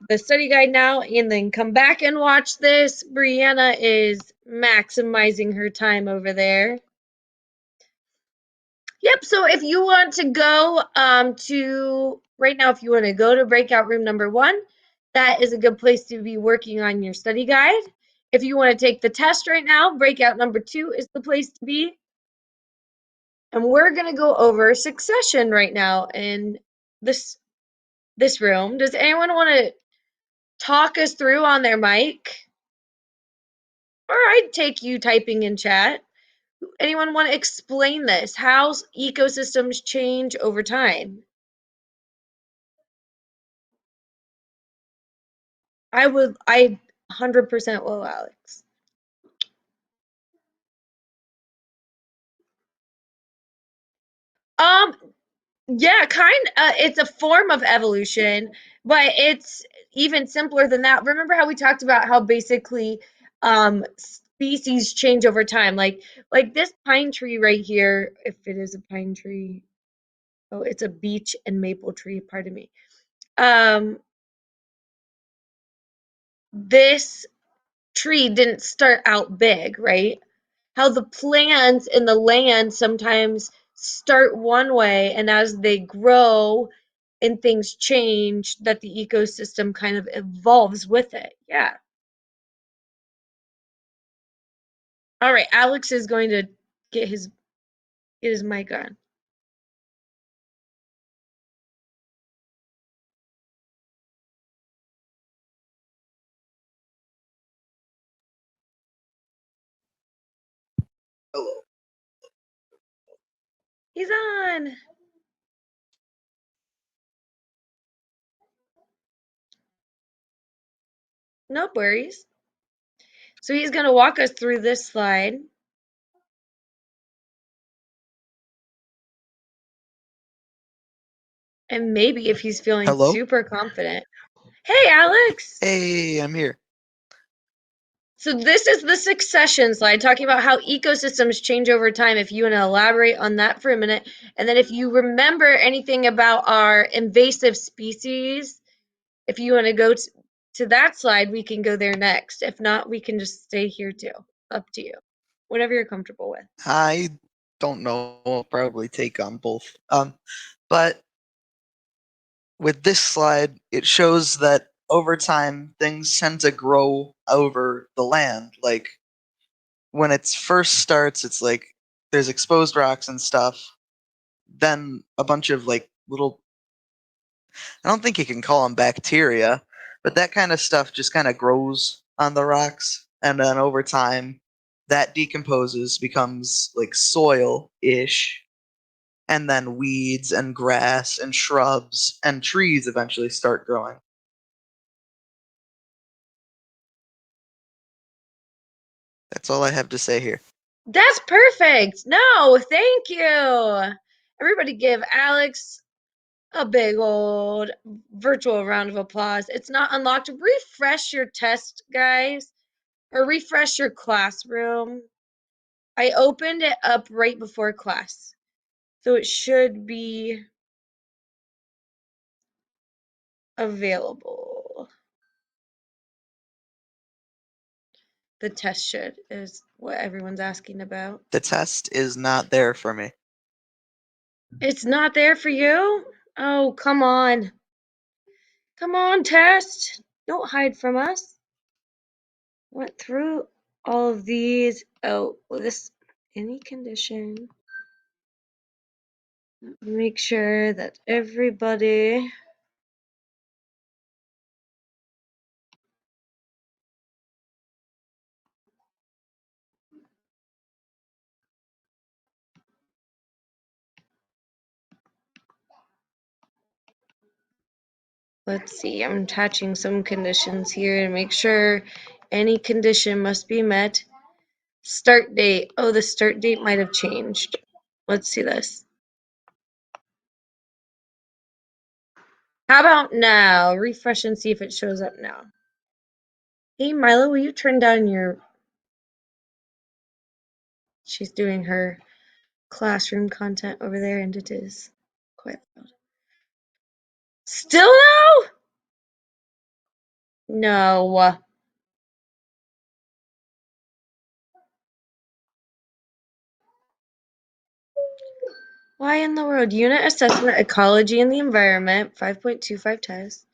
the study guide now and then come back and watch this. Brianna is maximizing her time over there. Yep, so if you want to go to, right now, if you want to go to breakout room number 1, that is a good place to be working on your study guide. If you want to take the test right now, breakout number 2 is the place to be. And we're going to go over succession right now in this room. Does anyone want to talk us through on their mic? Or I'd take you typing in chat. Anyone want to explain this? How ecosystems change over time? I 100% will, Alex. Yeah, it's a form of evolution, but it's even simpler than that. Remember how we talked about how basically species change over time? Like this pine tree right here, if it is a pine tree. Oh, it's a beech and maple tree, pardon me. This tree didn't start out big, right? How the plants in the land sometimes start one way, and as they grow and things change, that the ecosystem kind of evolves with it. Yeah. All right, Alex is going to get his mic on. Hello. He's on. No worries. So he's going to walk us through this slide. And maybe if he's feeling Hello? super confident. Hey, Alex. Hey, I'm here. So this is the succession slide talking about how ecosystems change over time. If you want to elaborate on that for a minute. And then if you remember anything about our invasive species, if you want to go to that slide, we can go there next. If not, we can just stay here too. Up to you. Whatever you're comfortable with. I don't know. I'll probably take on both. But with this slide, it shows that over time things tend to grow over the land. Like when it first starts, it's like there's exposed rocks and stuff. Then a bunch of like little, I don't think you can call them bacteria, but that kind of stuff just kind of grows on the rocks. And then over time, that decomposes, becomes like soil ish. And then weeds and grass and shrubs and trees eventually start growing. That's all I have to say here. That's perfect. No, thank you. Everybody give Alex a big old virtual round of applause. It's not unlocked. Refresh your test, guys, or refresh your classroom. I opened it up right before class, so it should be available. The test should, is what everyone's asking about. The test is not there for me. It's not there for you? Oh, come on. Come on, test. Don't hide from us. Went through all of these. Oh, well, this, any condition. Make sure that everybody. Let's see, I'm attaching some conditions here to make sure any condition must be met. Start date. Oh, the start date might have changed. Let's see this. How about now? Refresh and see if it shows up now. Hey, Milo, will you turn down your... She's doing her classroom content over there, and it is quite loud. Still no? No. Why in the world? Unit assessment, ecology and the environment, 5.25 test.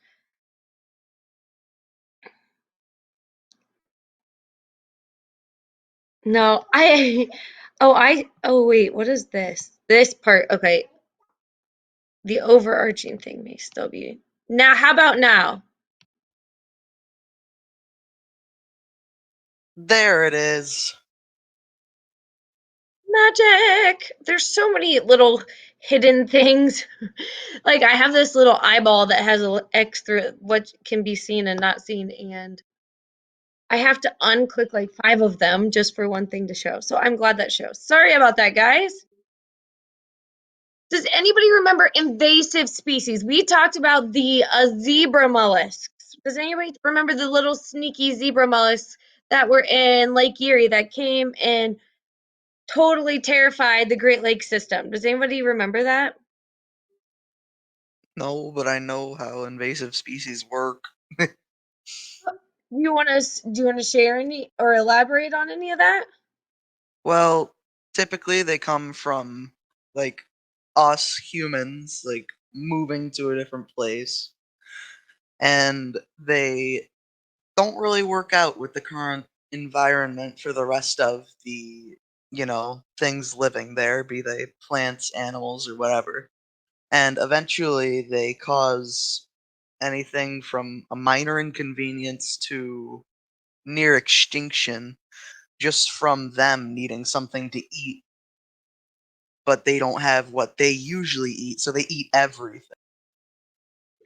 No, oh wait, what is this? This part, okay. The overarching thing may still be. Now, how about now? There it is. Magic! There's so many little hidden things. Like I have this little eyeball that has a extra what can be seen and not seen, and I have to unclick like 5 of them just for one thing to show. So I'm glad that shows. Sorry about that, guys. Does anybody remember invasive species? We talked about the zebra mollusks. Does anybody remember the little sneaky zebra mollusks that were in Lake Erie that came and totally terrified the Great Lakes system? Does anybody remember that? No, but I know how invasive species work. Do you want to share any or elaborate on any of that? Well, typically they come from like us humans, like moving to a different place, and they don't really work out with the current environment for the rest of the, things living there, be they plants, animals, or whatever. And eventually they cause anything from a minor inconvenience to near extinction just from them needing something to eat, but they don't have what they usually eat, so they eat everything.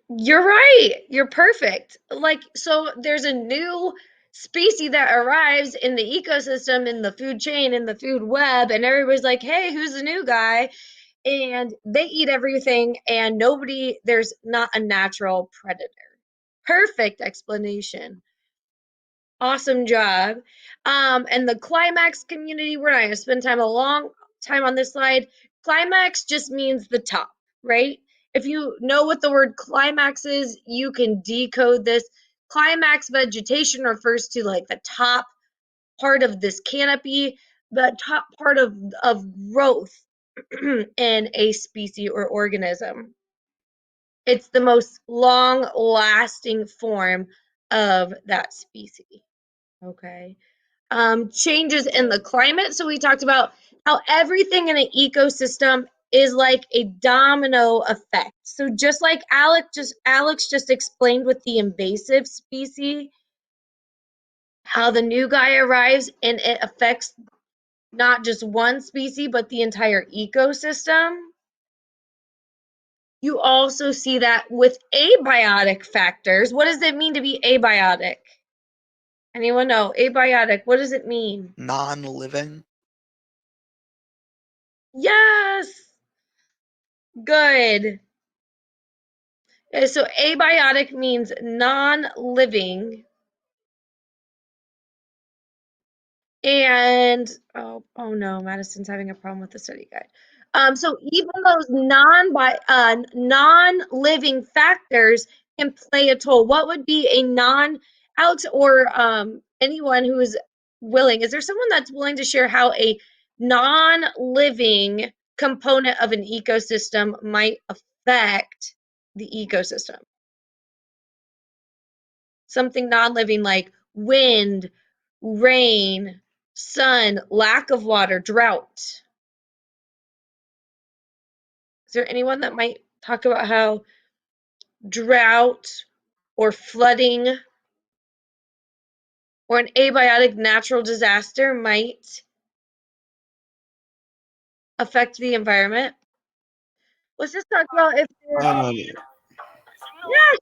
You're right. You're perfect. Like, so there's a new species that arrives in the ecosystem, in the food chain, in the food web, and everybody's like, hey, who's the new guy? And they eat everything, and there's not a natural predator. Perfect explanation. Awesome job. And the climax community, we're not going to spend a long time on this slide. Climax just means the top, right? If you know what the word climax is, you can decode this. Climax vegetation refers to like the top part of this canopy, the top part of growth in a species or organism. It's the most long lasting form of that species. Okay. Changes in the climate. So we talked about how everything in an ecosystem is like a domino effect. So just like Alex just explained with the invasive species, how the new guy arrives and it affects not just one species but the entire ecosystem. You also see that with abiotic factors. What does it mean to be abiotic? Anyone know? Abiotic, what does it mean? Non-living. Yes! Good. So abiotic means non-living. And oh no, Madison's having a problem with the study guide. So even those non-living factors can play a toll. What would be a Alex or anyone who is willing? Is there someone that's willing to share how a non-living component of an ecosystem might affect the ecosystem? Something non-living like wind, rain, sun, lack of water, drought. Is there anyone that might talk about how drought or flooding or an abiotic natural disaster might affect the environment? Let's just talk about if I have no idea. yes,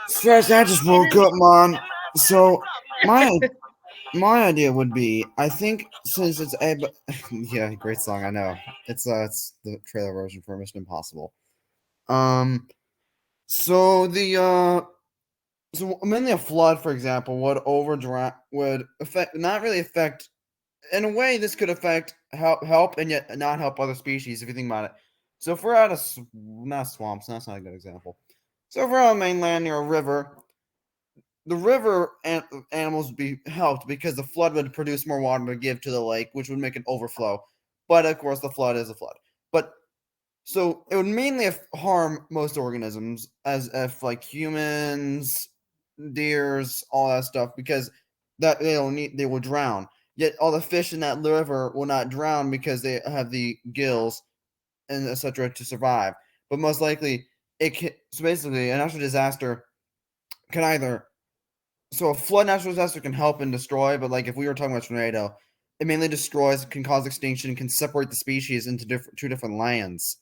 Stress, I just woke up, man. So my my idea would be, I think since it's a yeah, great song, I know. It's the trailer version for Mission Impossible. Um so the so mainly a flood, for example, would affect, not really affect, in a way this could affect, help and yet not help other species if you think about it. So if we're out of not swamps, that's not a good example. So if we're on the mainland near a river, the river animals would be helped because the flood would produce more water to give to the lake, which would make it overflow. But of course, the flood is a flood. But so it would mainly harm most organisms, as if like humans, deers, all that stuff, because that they will drown. Yet all the fish in that river will not drown because they have the gills and etc. to survive. But most likely, so basically a natural disaster can either a flood natural disaster can help and destroy, but like if we were talking about tornado, it mainly destroys, can cause extinction, can separate the species into two different lands.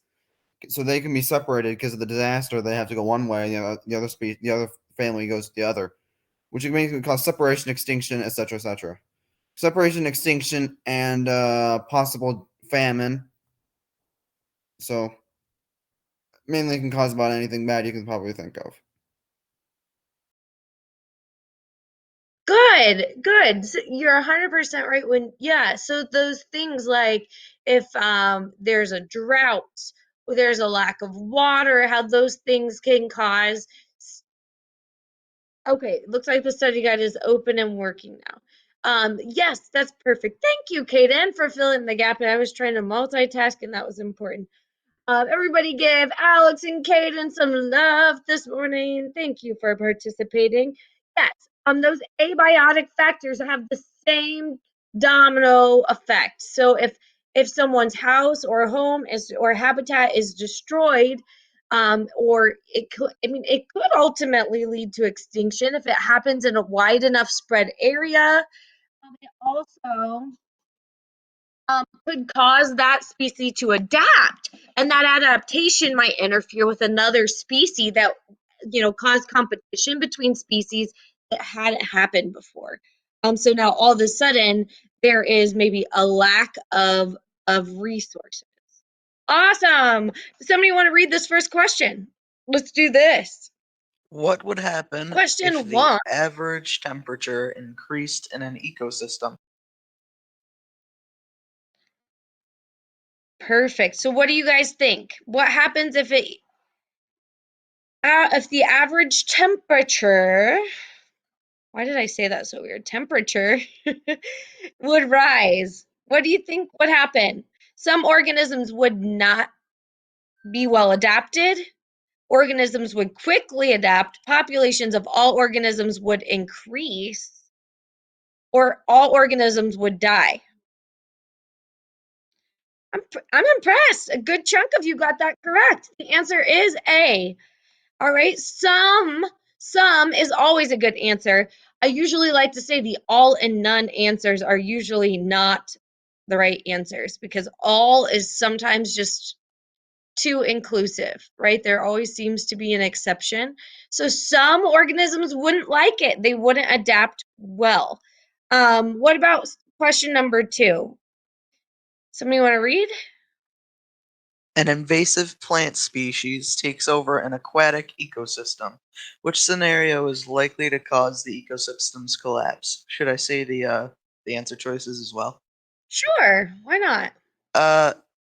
So they can be separated because of the disaster. They have to go one way, the other family goes the other, which can cause separation, extinction, etc., etc. Separation, extinction, and possible famine. So mainly can cause about anything bad you can probably think of. Good. You're 100% right so those things like if there's a drought, or there's a lack of water, how those things can cause. Okay, looks like the study guide is open and working now. Yes, that's perfect. Thank you, Kaden, for filling the gap. I was trying to multitask and that was important. Everybody give Alex and Kaden some love this morning. Thank you for participating. Yes, those abiotic factors have the same domino effect. So if someone's house or home or habitat is destroyed, or it could ultimately lead to extinction if it happens in a wide enough spread area. It also could cause that species to adapt, and that adaptation might interfere with another species that cause competition between species that hadn't happened before. So now all of a sudden there is maybe a lack of resources. Awesome. Does somebody want to read this first question? Let's do this. What would happen if Question the 1. average temperature increased in an ecosystem? Perfect. So what do you guys think? What happens if the average temperature, why did I say that so weird? Temperature would rise. What do you think would happen? Some organisms would not be well adapted. Organisms would quickly adapt. Populations of all organisms would increase, or all organisms would die. I'm impressed. A good chunk of you got that correct. The answer is A. All right, some is always a good answer. I usually like to say the all and none answers are usually not the right answers because all is sometimes just too inclusive, right? There always seems to be an exception. So some organisms wouldn't like it. They wouldn't adapt well. What about question number 2? Somebody want to read? An invasive plant species takes over an aquatic ecosystem. Which scenario is likely to cause the ecosystem's collapse? Should I say the answer choices as well? Sure, why not? Uh,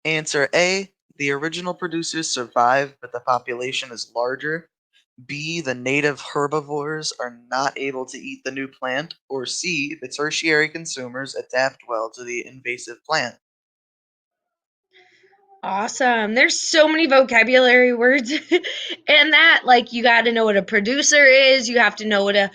Answer A: the original producers survive, but the population is larger. B: the native herbivores are not able to eat the new plant. Or C: the tertiary consumers adapt well to the invasive plant. Awesome. There's so many vocabulary words and that, like, you got to know what a producer is, you have to know what a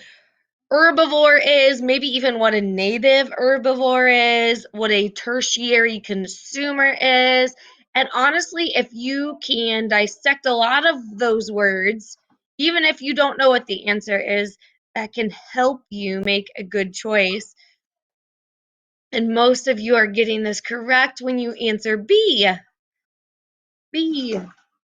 herbivore is, maybe even what a native herbivore is, what a tertiary consumer is. And honestly, if you can dissect a lot of those words, even if you don't know what the answer is, that can help you make a good choice. And most of you are getting this correct when you answer B. B.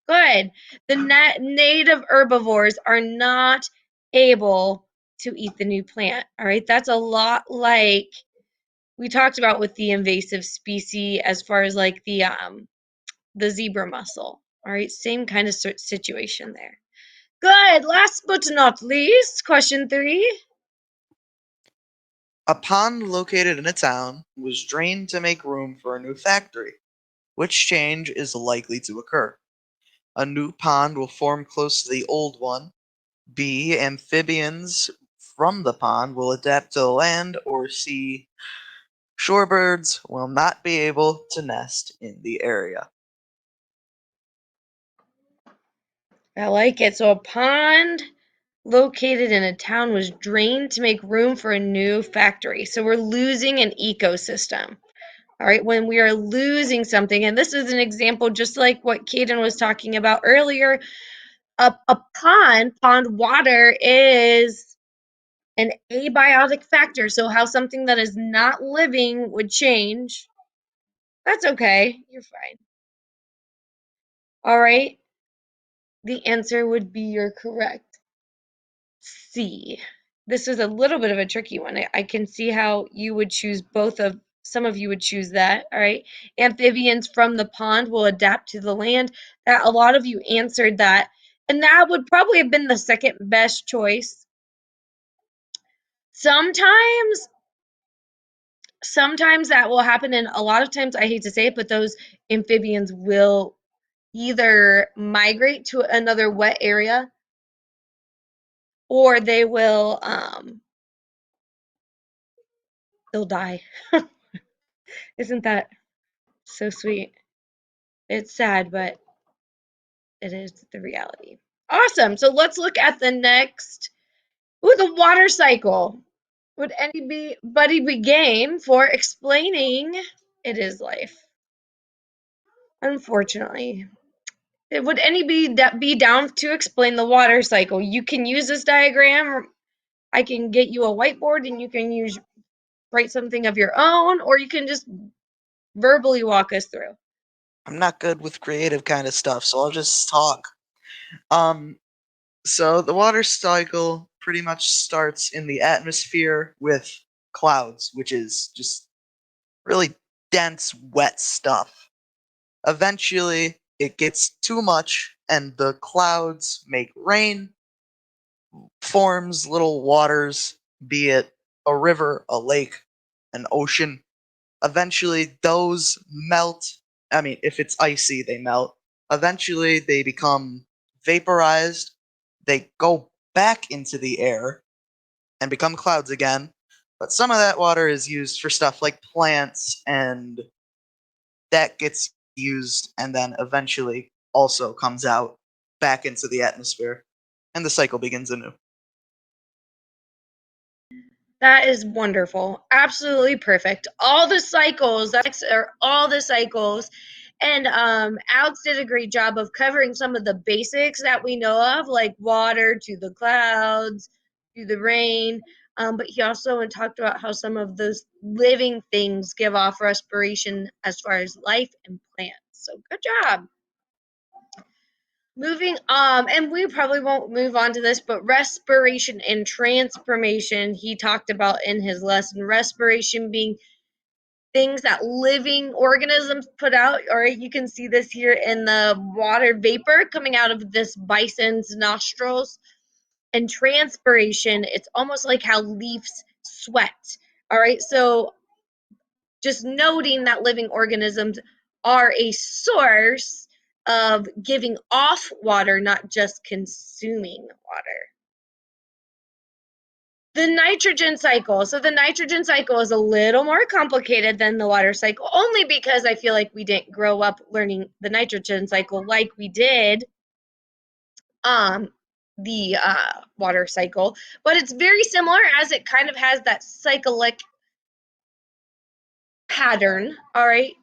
Good. The native herbivores are not able to eat the new plant. All right. That's a lot like we talked about with the invasive species as far as like the zebra mussel. All right. Same kind of situation there. Good. Last but not least, question 3. A pond located in a town was drained to make room for a new factory. Which change is likely to occur? A new pond will form close to the old one. B. Amphibians from the pond will adapt to the land. Or C. Shorebirds will not be able to nest in the area. I like it. So a pond located in a town was drained to make room for a new factory. So we're losing an ecosystem. All right, when we are losing something, and this is an example just like what Caden was talking about earlier, a pond water is an abiotic factor. So how something that is not living would change. That's okay. You're fine. All right. The answer would be you're correct. C. This is a little bit of a tricky one. I can see how you would choose some of you would choose that. All right. Amphibians from the pond will adapt to the land. That a lot of you answered that. And that would probably have been the second best choice. Sometimes that will happen, and a lot of times, I hate to say it, but those amphibians will either migrate to another wet area or they'll die. Isn't that so sweet? It's sad, but it is the reality. Awesome. So let's look at the next. Ooh, the water cycle. Would anybody be game for explaining it is life? Unfortunately. Would anybody be down to explain the water cycle? You can use this diagram. I can get you a whiteboard and you can write something of your own, or you can just verbally walk us through. I'm not good with creative kind of stuff, so I'll just talk. So the water cycle pretty much starts in the atmosphere with clouds, which is just really dense, wet stuff. Eventually, it gets too much, and the clouds make rain, forms little waters, be it a river, a lake, an ocean. Eventually, those melt. I mean, if it's icy, they melt. Eventually, they become vaporized. They go back into the air and become clouds again. But some of that water is used for stuff like plants, and that gets used and then eventually also comes out back into the atmosphere. And the cycle begins anew. That is wonderful. Absolutely perfect. All the cycles, all the cycles. And Alex did a great job of covering some of the basics that we know of, like water to the clouds, to the rain. But he also talked about how some of those living things give off respiration as far as life and plants. So good job. Moving and we probably won't move on to this, but respiration and transformation he talked about in his lesson. Respiration being things that living organisms put out. All right, you can see this here in the water vapor coming out of this bison's nostrils. And transpiration, it's almost like how leaves sweat. All right, so just noting that living organisms are a source of giving off water, not just consuming water. The nitrogen cycle. So the nitrogen cycle is a little more complicated than the water cycle, only because I feel like we didn't grow up learning the nitrogen cycle like we did the water cycle. But it's very similar, as it kind of has that cyclic pattern. All right.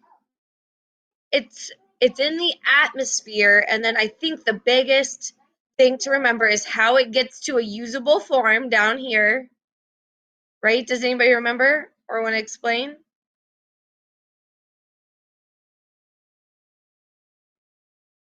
It's in the atmosphere, and then I think the biggest thing to remember is how it gets to a usable form down here, right? Does anybody remember or want to explain?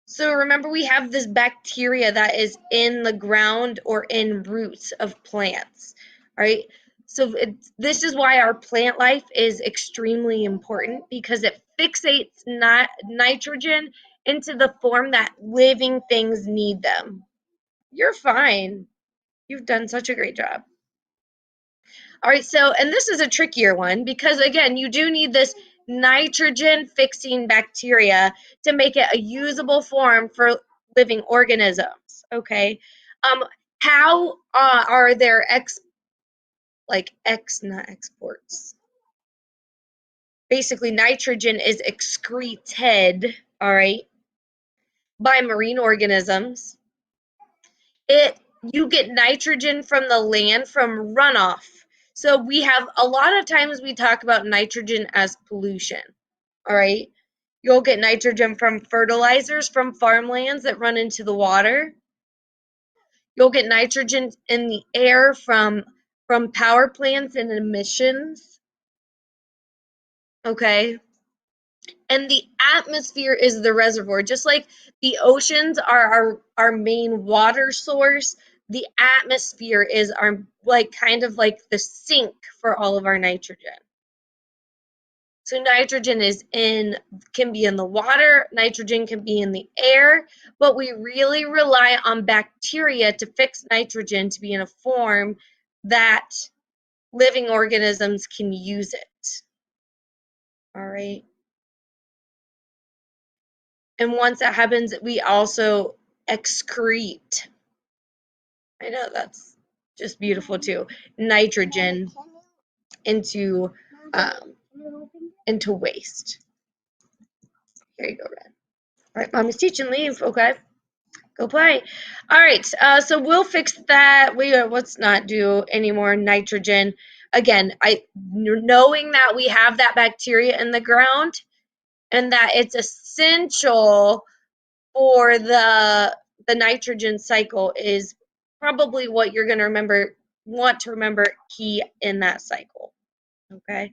So remember, we have this bacteria that is in the ground or in roots of plants, right? So this is why our plant life is extremely important, because it fixates nitrogen into the form that living things need them. You're fine. You've done such a great job. All right, so, and this is a trickier one because, again, you do need this nitrogen fixing bacteria to make it a usable form for living organisms. Okay. How are there not exports? Basically, nitrogen is excreted, all right, by marine organisms. You get nitrogen from the land from runoff. So we have a lot of times we talk about nitrogen as pollution. All right. You'll get nitrogen from fertilizers from farmlands that run into the water. You'll get nitrogen in the air from power plants and emissions. Okay. And the atmosphere is the reservoir. Just like the oceans are our main water source, the atmosphere is our kind of like the sink for all of our nitrogen. So nitrogen can be in the water, nitrogen can be in the air, but we really rely on bacteria to fix nitrogen to be in a form that living organisms can use it. All right. And once that happens, we also excrete. I know that's just beautiful too. Nitrogen into waste. Here you go, Red. All right, Mommy's teaching. Leave. Okay, go play. All right. So we'll fix that. Let's not do any more nitrogen. Again, knowing that we have that bacteria in the ground and that it's essential for the nitrogen cycle is probably what you're going to want to remember key in that cycle. Okay.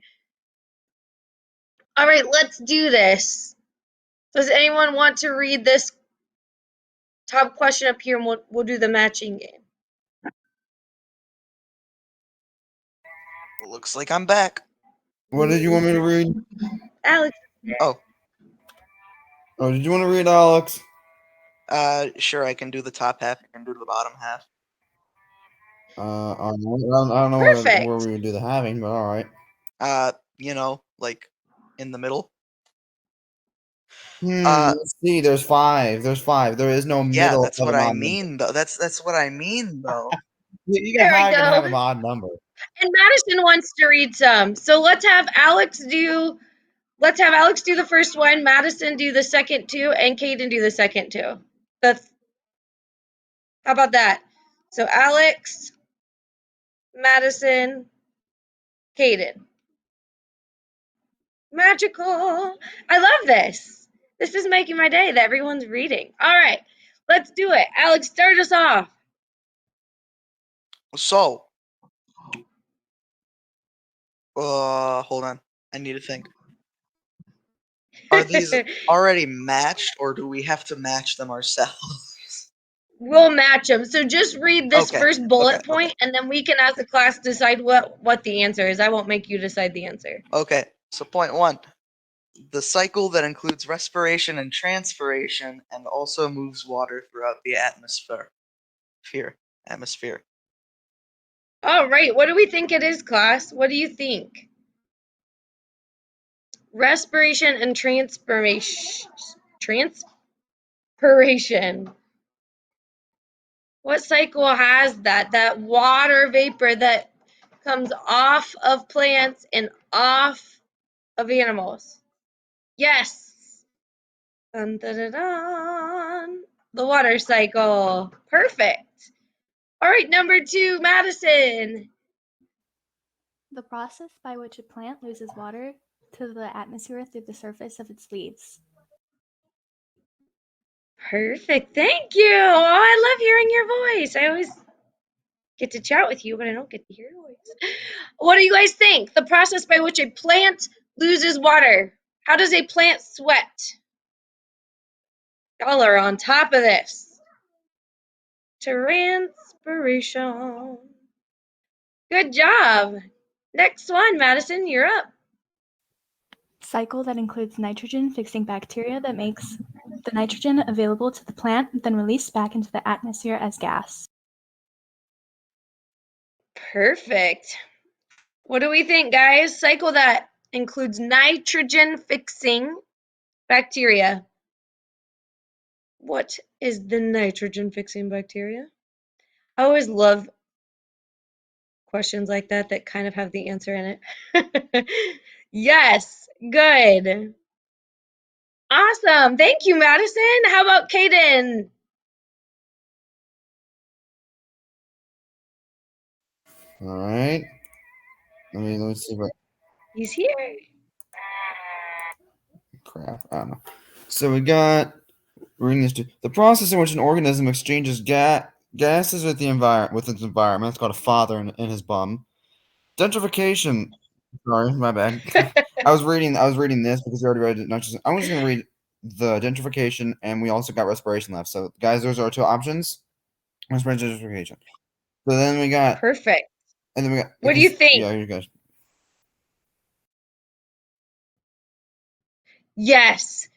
All right, let's do this. Does anyone want to read this top question up here, and we'll do the matching game? Looks like I'm back. What did you want me to read? Alex. Oh, did you want to read, Alex? sure, I can do the top half, I can do the bottom half. I don't know Perfect. where we would do the having, but all right. Like in the middle. Let's see. There's five. There is no middle. Yeah, that's of what an I odd mean, though. That's what I mean, though. You There we can have go. an odd number. And Madison wants to read some. So let's have Alex do the first one, Madison do the second two, and Caden do the second two. How about that? So Alex, Madison, Caden. Magical. I love this. This is making my day that everyone's reading. All right, let's do it. Alex, start us off. So, hold on. I need to think. Are these already matched, or do we have to match them ourselves? We'll match them. So just read this Okay, first bullet okay, point, and then we can, as a class, decide what the answer is. I won't make you decide the answer. Okay, so point one. The cycle that includes respiration and transpiration and also moves water throughout the atmosphere. Atmosphere. All right, what do we think it is, class? What do you think? Respiration and transpiration. What cycle has that water vapor that comes off of plants and off of animals? Yes. Dun, dun, dun, dun. The water cycle. Perfect. All right, number 2, Madison. The process by which a plant loses water to the atmosphere through the surface of its leaves. Perfect. Thank you. Oh, I love hearing your voice. I always get to chat with you, but I don't get to hear your voice. What do you guys think? The process by which a plant loses water. How does a plant sweat? Y'all are on top of this. Transpiration. Good job. Next one, Madison, you're up. Cycle that includes nitrogen fixing bacteria that makes the nitrogen available to the plant, then released back into the atmosphere as gas. Perfect. What do we think, guys? Cycle that includes nitrogen fixing bacteria. What is the nitrogen fixing bacteria? I always love questions like that that kind of have the answer in it. Yes, good. Awesome. Thank you, Madison. How about Kaden? All right. Let me see what He's here. crap. I don't know. So we got reading this. The process in which an organism exchanges gases with with its environment. It's called a father in his bum. Gentrification. Sorry, my bad. I was reading this because we already read it. Not just. I'm just gonna read the gentrification, and we also got respiration left. So, guys, those are our two options: respiration, gentrification. So then we got, Perfect. and then we got. What do you think? Yeah, you guys. Yes.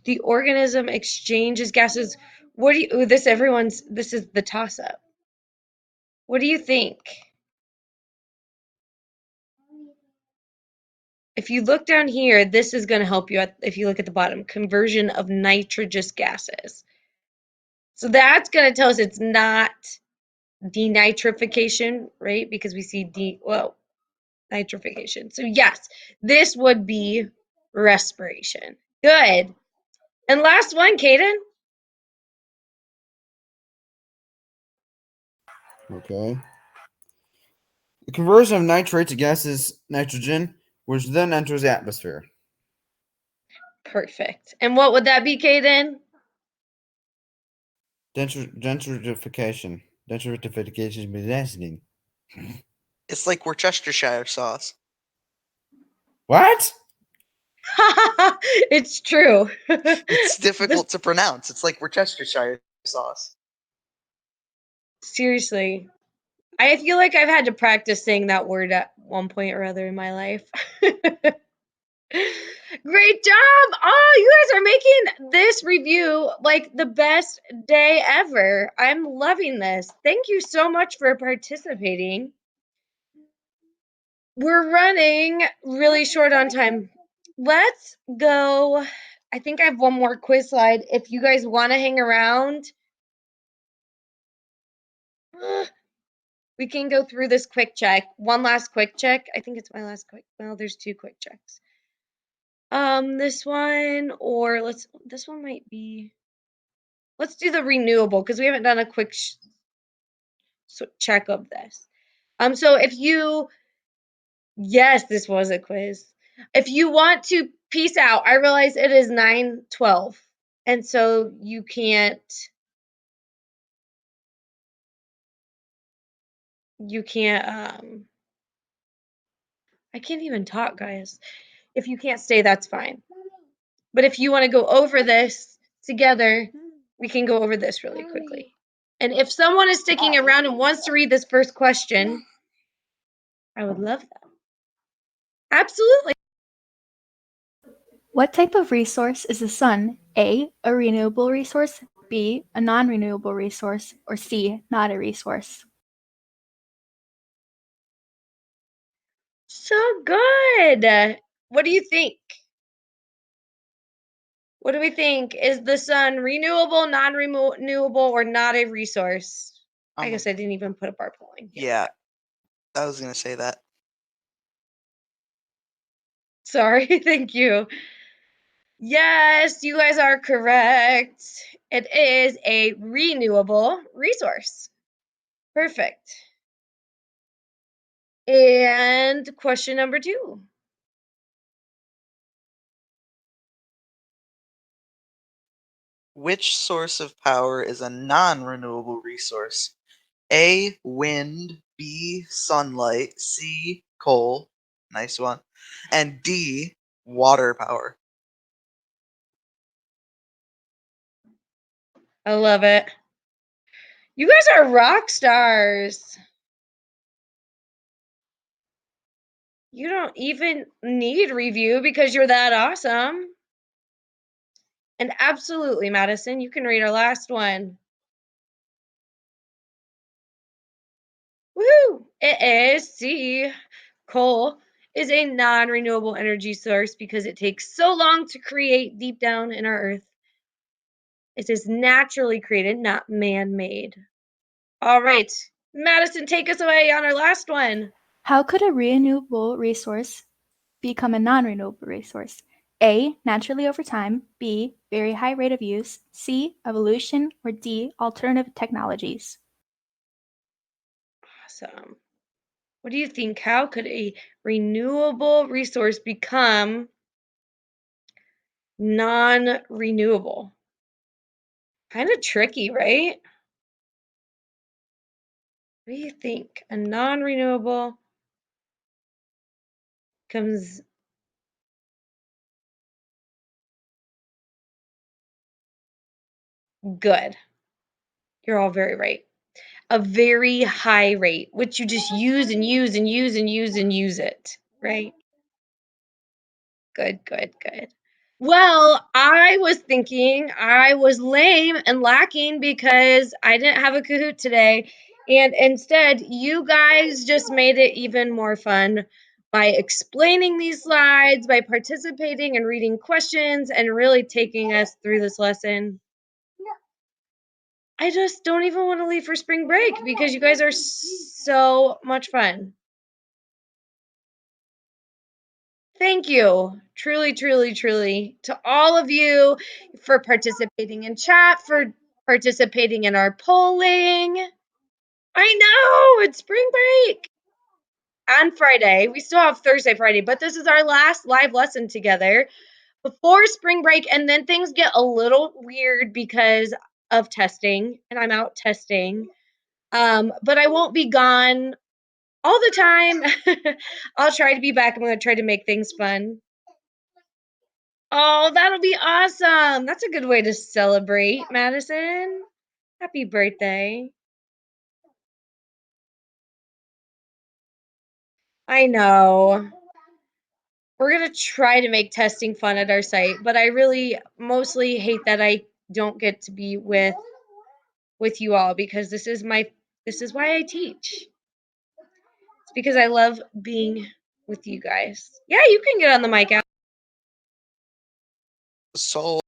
The organism exchanges gases. What do you, ooh, this is the toss up. What do you think? If you look down here, this is going to help you if you look at the bottom, conversion of nitrous gases. So that's going to tell us it's not denitrification, right? Because we see nitrification. So yes, this would be respiration. Good. And last one, Kaden. Okay. The conversion of nitrate to gases nitrogen, which then enters the atmosphere. Perfect. And what would that be, Kaden? Gentrification. Gentrification is listening. It's like Worcestershire sauce. What? It's true. It's difficult to pronounce. It's like Worcestershire sauce. Seriously. I feel like I've had to practice saying that word at one point or other in my life. Great job! Oh, you guys are making this review like the best day ever. I'm loving this. Thank you so much for participating. We're running really short on time. Let's go. I think I have one more quiz slide. If you guys want to hang around, we can go through this quick check. One last quick check. I think it's my last quick. Well, there's two quick checks. This one, or this one might be, let's do the renewable because we haven't done a quick check of this. So if you, yes, this was a quiz. If you want to peace out, I realize it is 9:12, and so you can't I can't even talk, guys. If you can't stay, that's fine. But if you want to go over this together, we can go over this really quickly. And if someone is sticking around and wants to read this first question, I would love that. Absolutely. What type of resource is the sun? A, a renewable resource, B, a non-renewable resource, or C, not a resource? So good. What do you think? What do we think? Is the sun renewable, non-renewable, or not a resource? I guess I didn't even put up our polling. Yeah, I was gonna say that. Sorry, thank you. Yes, you guys are correct. It is a renewable resource. Perfect. And question number 2. Which source of power is a non-renewable resource? A, wind, B, sunlight, C, coal, nice one, and D, water power. I love it. You guys are rock stars. You don't even need review because you're that awesome. And absolutely, Madison, you can read our last one. Woo! It is C, coal. is a non-renewable energy source because it takes so long to create deep down in our earth. It is naturally created, not man-made. All right, Madison, take us away on our last one. How could a renewable resource become a non-renewable resource? A, naturally over time. B, very high rate of use. C, evolution. Or D, alternative technologies. Awesome. What do you think? How could a renewable resource become non-renewable? Kind of tricky, right? What do you think? A non-renewable becomes good. You're all very right. A very high rate, which you just use and use and use and use and use it, right? Good, good, good. Well, I was thinking I was lame and lacking because I didn't have a Kahoot today. And instead, you guys just made it even more fun by explaining these slides, by participating and reading questions, and really taking us through this lesson. I just don't even want to leave for spring break because you guys are so much fun. Thank you, truly, truly, truly, to all of you for participating in chat, for participating in our polling. I know, it's spring break. On Friday, we still have Thursday, Friday, but this is our last live lesson together before spring break, and then things get a little weird because of testing, and I'm out testing. But I won't be gone all the time. I'll try to be back. I'm going to try to make things fun. Oh, that'll be awesome. That's a good way to celebrate, Madison. Happy birthday. I know. We're going to try to make testing fun at our site, but I really mostly hate that I don't get to be with you all because this is why I teach. It's because I love being with you guys. Yeah, you can get on the mic out. So